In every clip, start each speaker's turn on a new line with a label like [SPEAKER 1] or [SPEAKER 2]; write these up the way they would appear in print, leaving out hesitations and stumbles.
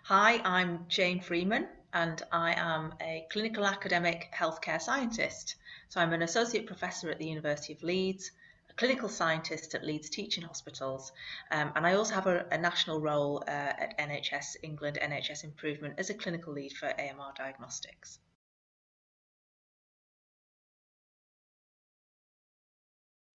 [SPEAKER 1] Hi, I'm Jane Freeman and I am a clinical academic healthcare scientist. So I'm an associate professor at the University of Leeds, a clinical scientist at Leeds Teaching Hospitals, and I also have a national role at NHS England, NHS Improvement as a clinical lead for AMR diagnostics.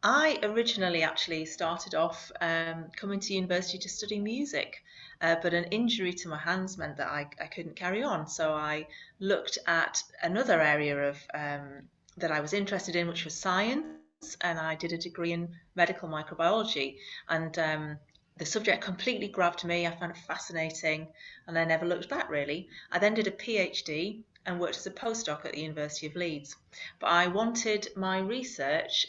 [SPEAKER 1] I originally actually started off coming to university to study music, but an injury to my hands meant that I couldn't carry on. So I looked at another area of that I was interested in, which was science, and I did a degree in medical microbiology. And the subject completely grabbed me. I found it fascinating, and I never looked back really. I then did a PhD and worked as a postdoc at the University of Leeds. But I wanted my research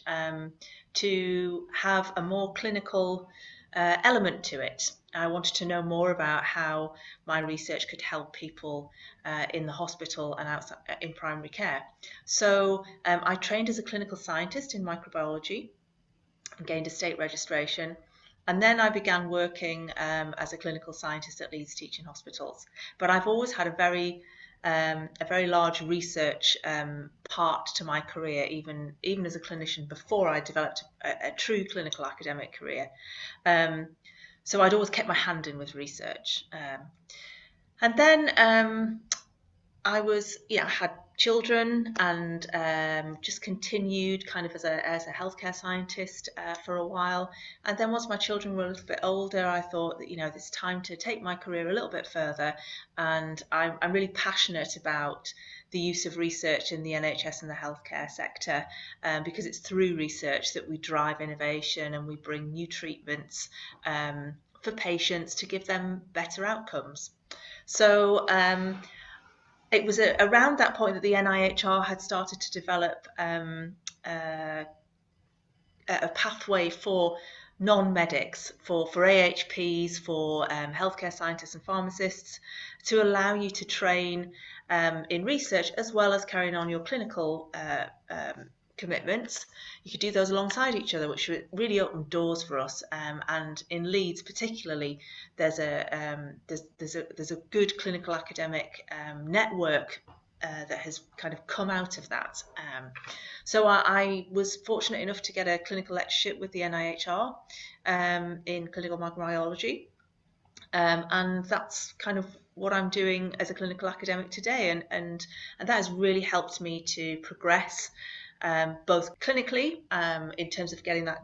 [SPEAKER 1] to have a more clinical element to it. I wanted to know more about how my research could help people in the hospital and outside in primary care. So I trained as a clinical scientist in microbiology and gained a state registration. And then I began working as a clinical scientist at Leeds Teaching Hospitals. But I've always had a very large research part to my career, even as a clinician, before I developed a true clinical academic career. So I'd always kept my hand in with research. And then I had children and just continued kind of as a healthcare scientist for a while. And then once my children were a little bit older, I thought that, it's time to take my career a little bit further. And I'm really passionate about the use of research in the NHS and the healthcare sector because it's through research that we drive innovation and we bring new treatments for patients to give them better outcomes. So it was around that point that the NIHR had started to develop a pathway for non-medics, for AHPs, for healthcare scientists and pharmacists, to allow you to train in research as well as carrying on your clinical commitments. You could do those alongside each other, which really opened doors for us. And in Leeds, particularly, there's a good clinical academic network that has kind of come out of that. So I was fortunate enough to get a clinical lectureship with the NIHR in clinical microbiology. And that's kind of what I'm doing as a clinical academic today. And that has really helped me to progress both clinically in terms of getting that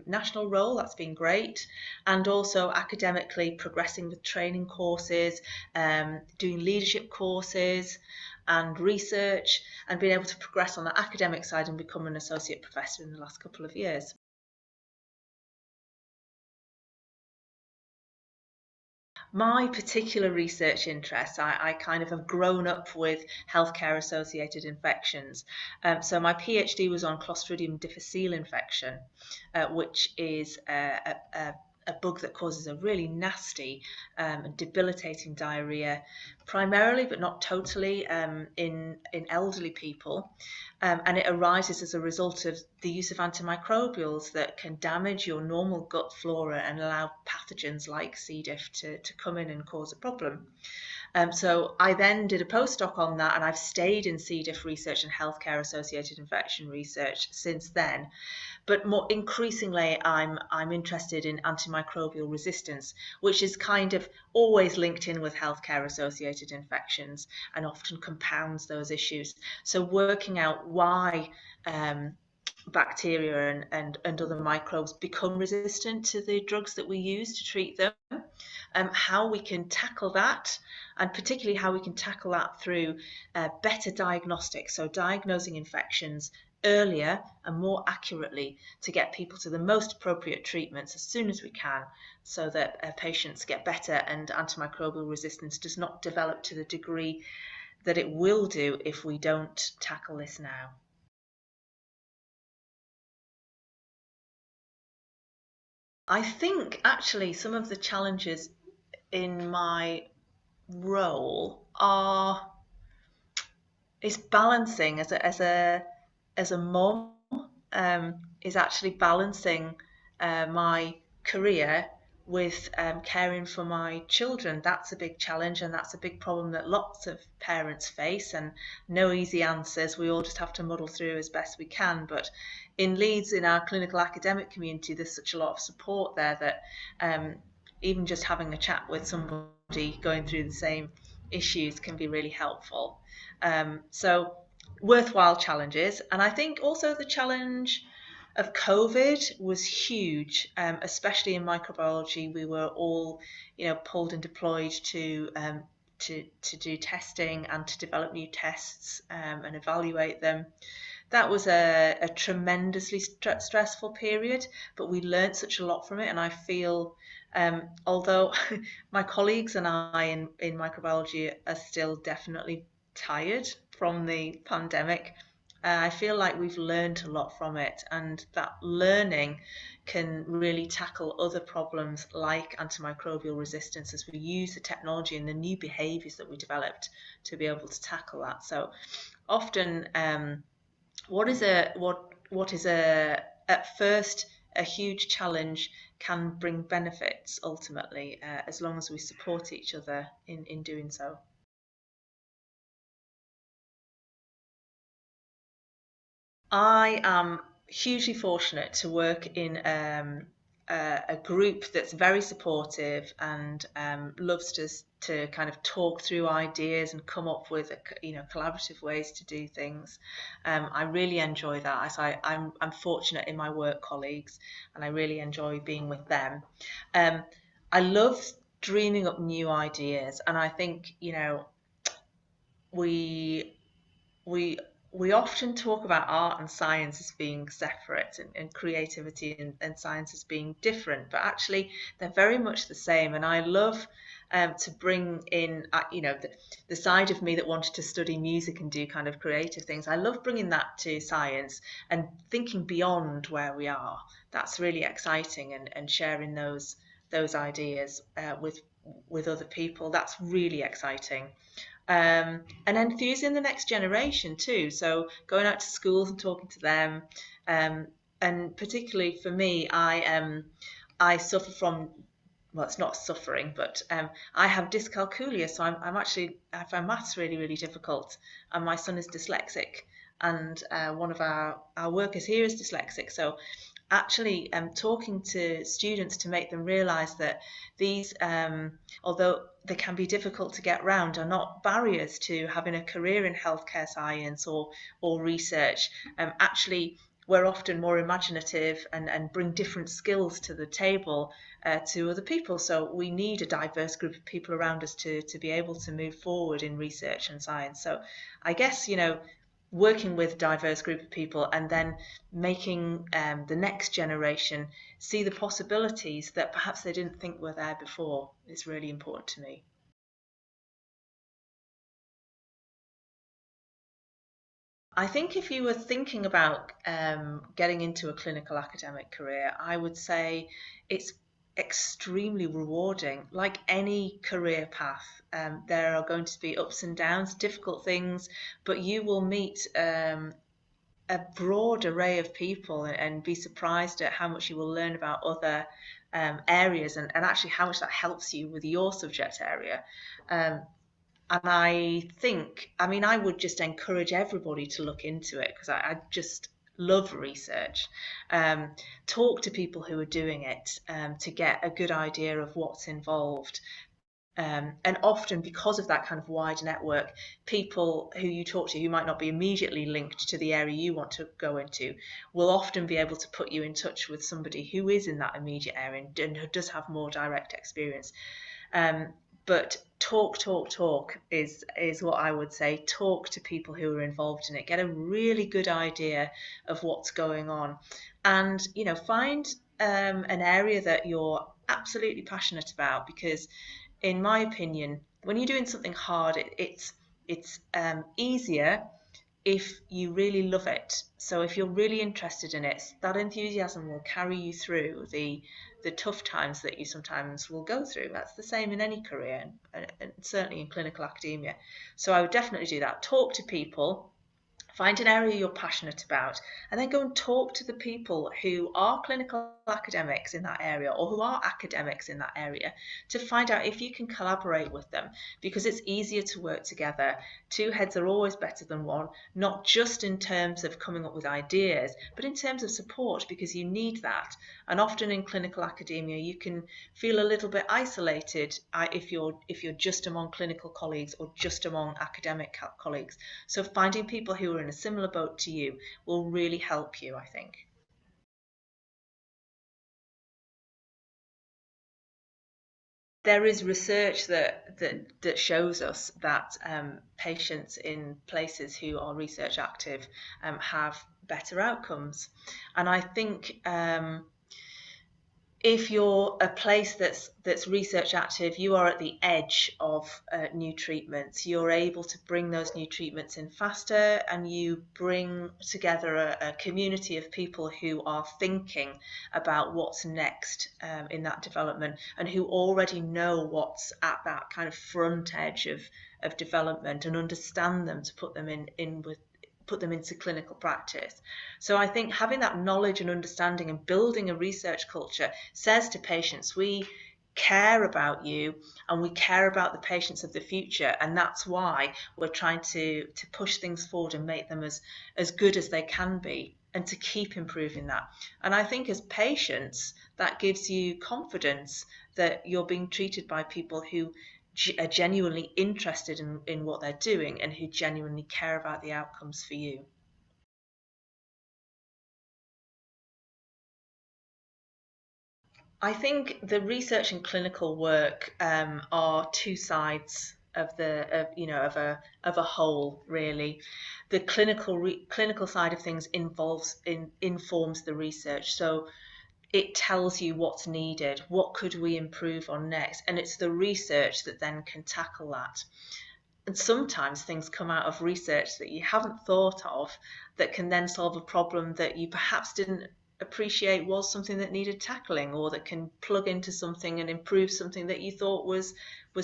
[SPEAKER 1] national role, that's been great, and also academically progressing with training courses, doing leadership courses and research, and being able to progress on the academic side and become an associate professor in the last couple of years. My particular research interests, I kind of have grown up with healthcare associated infections. So my PhD was on Clostridium difficile infection, which is a bug that causes a really nasty and debilitating diarrhea, primarily but not totally in elderly people. And it arises as a result of the use of antimicrobials that can damage your normal gut flora and allow pathogens like C. diff to come in and cause a problem. So I then did a postdoc on that, and I've stayed in C. diff research and healthcare associated infection research since then. But more increasingly, I'm interested in antimicrobial resistance, which is kind of always linked in with healthcare associated infections and often compounds those issues. So working out why bacteria and other microbes become resistant to the drugs that we use to treat them, how we can tackle that, and particularly how we can tackle that through better diagnostics, so diagnosing infections earlier and more accurately to get people to the most appropriate treatments as soon as we can, so that patients get better and antimicrobial resistance does not develop to the degree that it will do if we don't tackle this now. I think actually some of the challenges in my role is balancing as a mom, is actually balancing my career with caring for my children, that's a big challenge, and that's a big problem that lots of parents face, and no easy answers. We all just have to muddle through as best we can. But in Leeds, in our clinical academic community, there's such a lot of support there that even just having a chat with somebody going through the same issues can be really helpful. So worthwhile challenges. And I think also the challenge of COVID was huge, especially in microbiology. We were all, pulled and deployed to do testing and to develop new tests and evaluate them. That was a tremendously stressful period, but we learned such a lot from it. And I feel, although my colleagues and I in microbiology are still definitely tired from the pandemic, I feel like we've learned a lot from it, and that learning can really tackle other problems like antimicrobial resistance as we use the technology and the new behaviours that we developed to be able to tackle that. So often, what is at first a huge challenge can bring benefits ultimately, as long as we support each other in doing so. I am hugely fortunate to work in a group that's very supportive and loves to kind of talk through ideas and come up with collaborative ways to do things. I really enjoy that. I'm fortunate in my work colleagues, and I really enjoy being with them. I love dreaming up new ideas, and I think we we we often talk about art and science as being separate, and creativity and science as being different, but actually they're very much the same. And I love to bring in, the side of me that wanted to study music and do kind of creative things. I love bringing that to science and thinking beyond where we are. That's really exciting, and sharing those ideas with other people. That's really exciting. And enthusing the next generation too. So going out to schools and talking to them, and particularly for me, I suffer from, well, it's not suffering, but I have dyscalculia. So I find maths really, really difficult, and my son is dyslexic, and one of our workers here is dyslexic. So actually talking to students to make them realise that these, although they can be difficult to get round, are not barriers to having a career in healthcare science or research. Actually, we're often more imaginative and bring different skills to the table to other people. So we need a diverse group of people around us to be able to move forward in research and science. So I guess, working with a diverse group of people and then making the next generation see the possibilities that perhaps they didn't think were there before is really important to me. I think if you were thinking about getting into a clinical academic career, I would say it's extremely rewarding. Like any career path, there are going to be ups and downs, difficult things, but you will meet a broad array of people, and be surprised at how much you will learn about other areas, and actually how much that helps you with your subject area. Um, and I think, I mean, I would just encourage everybody to look into it, because I just love research. Um, Talk to people who are doing it to get a good idea of what's involved. And often, because of that kind of wide network, people who you talk to who might not be immediately linked to the area you want to go into will often be able to put you in touch with somebody who is in that immediate area and who does have more direct experience. But talk is what I would say. Talk to people who are involved in it. Get a really good idea of what's going on, and find an area that you're absolutely passionate about, because in my opinion, when you're doing something hard, it's easier if you really love it. So if you're really interested in it, that enthusiasm will carry you through the tough times that you sometimes will go through. That's the same in any career, and certainly in clinical academia. So I would definitely do that. Talk to people, Find an area you're passionate about, and then go and talk to the people who are clinical academics in that area or who are academics in that area to find out if you can collaborate with them, because it's easier to work together. Two heads are always better than one, not just in terms of coming up with ideas, but in terms of support, because you need that. And often in clinical academia, you can feel a little bit isolated if you're just among clinical colleagues or just among academic colleagues. So finding people who are in a similar boat to you will really help you, I think. There is research that shows us that patients in places who are research active have better outcomes, and I think if you're a place that's research active, you are at the edge of new treatments. You're able to bring those new treatments in faster, and you bring together a community of people who are thinking about what's next in that development, and who already know what's at that kind of front edge of development and understand them to put them put them into clinical practice. So I think having that knowledge and understanding and building a research culture says to patients, we care about you and we care about the patients of the future, and that's why we're trying to push things forward and make them as good as they can be, and to keep improving that. And I think as patients, that gives you confidence that you're being treated by people who are genuinely interested in what they're doing and who genuinely care about the outcomes for you. I think the research and clinical work are two sides of a whole, really. The clinical side of things informs the research. So it tells you what's needed, what could we improve on next, and it's the research that then can tackle that. And sometimes things come out of research that you haven't thought of that can then solve a problem that you perhaps didn't appreciate was something that needed tackling, or that can plug into something and improve something that you thought was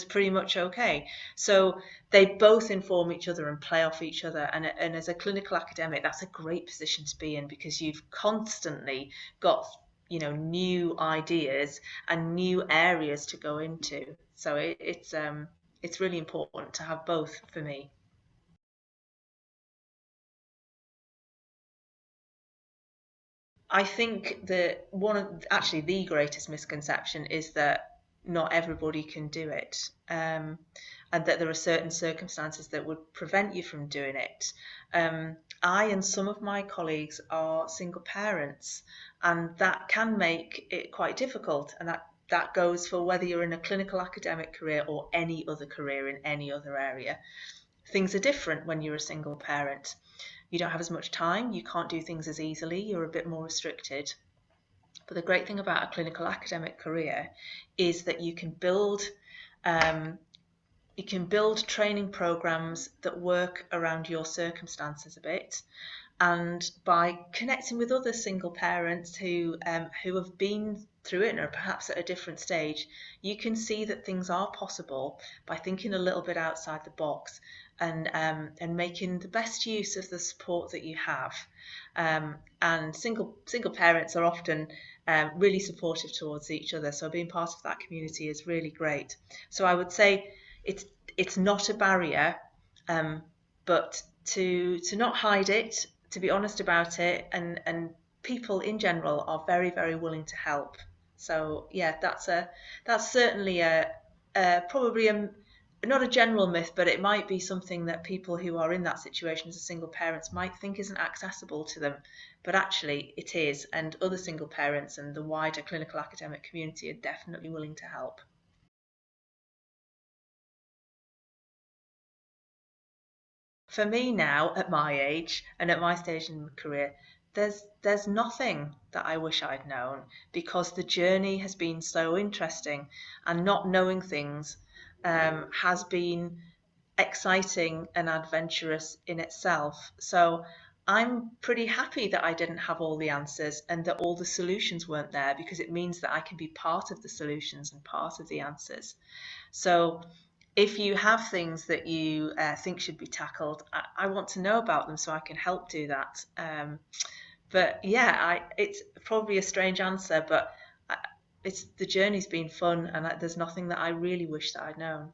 [SPEAKER 1] pretty much okay. So they both inform each other and play off each other, and as a clinical academic, that's a great position to be in, because you've constantly got new ideas and new areas to go into. So it's really important to have both for me. I think that actually the greatest misconception is that not everybody can do it, and that there are certain circumstances that would prevent you from doing it. I and some of my colleagues are single parents, and that can make it quite difficult, and that goes for whether you're in a clinical academic career or any other career in any other area. Things are different when you're a single parent. You don't have as much time, you can't do things as easily, you're a bit more restricted. But the great thing about a clinical academic career is that um, you can build training programs that work around your circumstances a bit, and by connecting with other single parents who have been through it and are perhaps at a different stage, you can see that things are possible by thinking a little bit outside the box, and making the best use of the support that you have. And single parents are often really supportive towards each other, so being part of that community is really great. So I would say it's it's not a barrier, but to not hide it, to be honest about it, and people in general are very, very willing to help. So yeah, that's certainly probably not a general myth, but it might be something that people who are in that situation as a single parents might think isn't accessible to them, but actually it is, and other single parents and the wider clinical academic community are definitely willing to help. For me now, at my age and at my stage in my career, there's nothing that I wish I'd known, because the journey has been so interesting, and not knowing things has been exciting and adventurous in itself. So I'm pretty happy that I didn't have all the answers and that all the solutions weren't there, because it means that I can be part of the solutions and part of the answers. So if you have things that you think should be tackled, I want to know about them so I can help do that. But yeah, it's probably a strange answer, but the journey's been fun, and there's nothing that I really wish that I'd known.